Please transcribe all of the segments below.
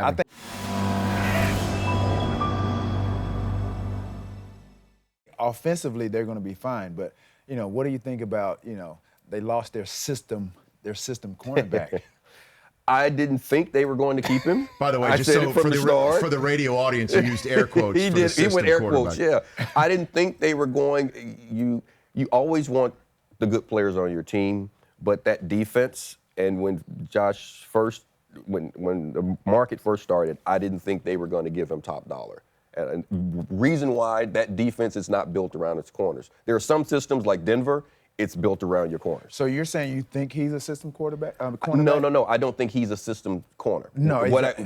I think offensively they're going to be fine, but what do you think about they lost their system cornerback? I didn't think they were going to keep him. By the way, I just said so it from for the the start. for the radio audience, you used air quotes. He for did. The system He went air quarterback. quotes. Yeah. I didn't think they were going. You always want the good players on your team, but that defense. And when Josh first, when the market first started, I didn't think they were going to give him top dollar. And reason why that defense is not built around its corners. There are some systems like Denver. It's built around your corners. So you're saying you think he's a system cornerback? No. I don't think he's a system corner. No,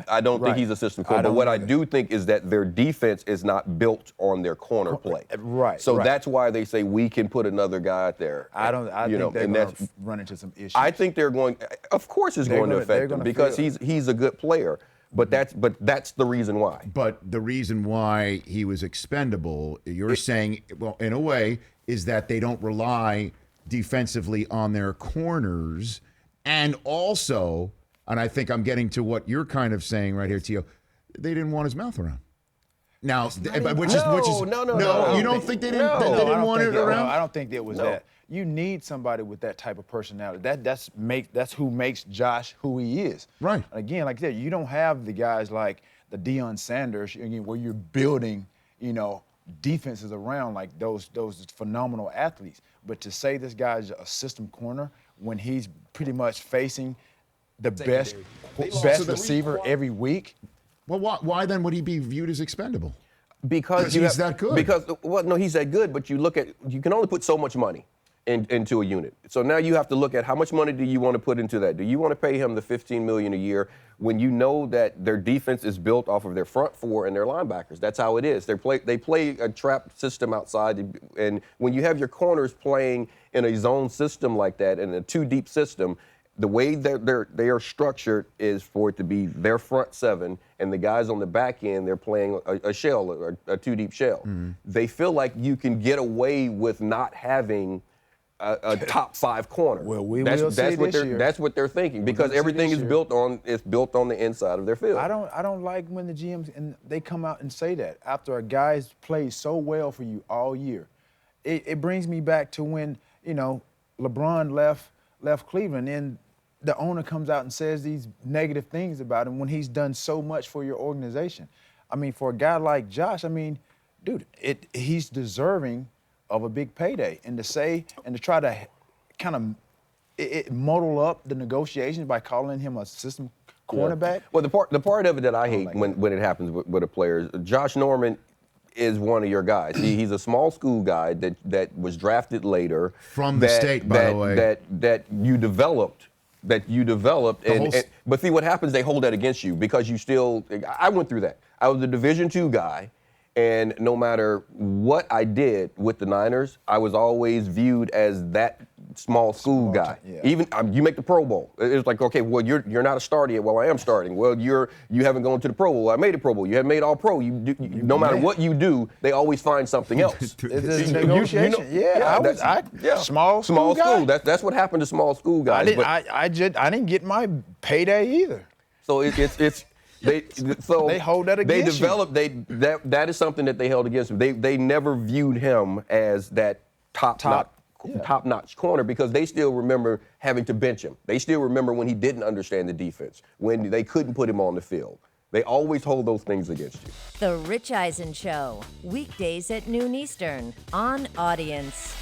I don't think he's a system corner. But what I do think is that their defense is not built on their corner play. Right. So that's why they say we can put another guy out there. I think they're going to run into some issues. I think they're going. Of course, it's going to affect him because he's a good player. But that's the reason why. But the reason why he was expendable, you're saying, well, in a way, is that they don't rely defensively on their corners, and also, and I think I'm getting to what you're kind of saying right here, Tio, they didn't want his mouth around. Now, which is no. You don't think they didn't? They didn't want it around? No, I don't think it was that. You need somebody with that type of personality. That's who makes Josh who he is. Right. Again, like I said, you don't have the guys like the Deion Sanders, where you're building, defenses around like those phenomenal athletes. But to say this guy's a system corner when he's pretty much facing the best receiver every week. Well, why then would he be viewed as expendable? Because he's that good. He's that good, but you can only put so much money into a unit. So now you have to look at how much money do you want to put into that? Do you want to pay him the $15 million a year when you know that their defense is built off of their front four and their linebackers? That's how it is. They play a trap system outside, and when you have your corners playing in a zone system like that, in a two deep system, the way they are structured is for it to be their front seven, and the guys on the back end, they're playing a shell, or a two deep shell. Mm-hmm. They feel like you can get away with not having a top five corner. Well, that's what they're thinking, because everything is built on the inside of their field. I don't like when the GMs and they come out and say that after a guy's played so well for you all year. It brings me back to when LeBron left Cleveland, and the owner comes out and says these negative things about him when he's done so much for your organization. I mean, for a guy like Josh, dude, he's deserving of a big payday, and to try to kind of muddle up the negotiations by calling him a system cornerback. Yeah. Well, the part of it that I hate when it happens with a player, Josh Norman is one of your guys. He's a small school guy that was drafted later from the state, by the way, that you developed. But see what happens, they hold that against you because I went through that. I was a Division II guy, and no matter what I did with the Niners, I was always viewed as that small school guy. Yeah. Even you make the Pro Bowl. It's like, okay, well, you're not a starter yet. Well, I am starting. Well, you haven't gone to the Pro Bowl. I made a Pro Bowl. You haven't made All Pro. No matter what you do, they always find something else. It's negotiation. Small school. That's what happened to small school guys. I didn't get my payday either. So they hold that against you. That is something that they held against him. They never viewed him as that top-notch corner because they still remember having to bench him. They still remember when he didn't understand the defense, when they couldn't put him on the field. They always hold those things against you. The Rich Eisen Show, weekdays at noon Eastern on Audience.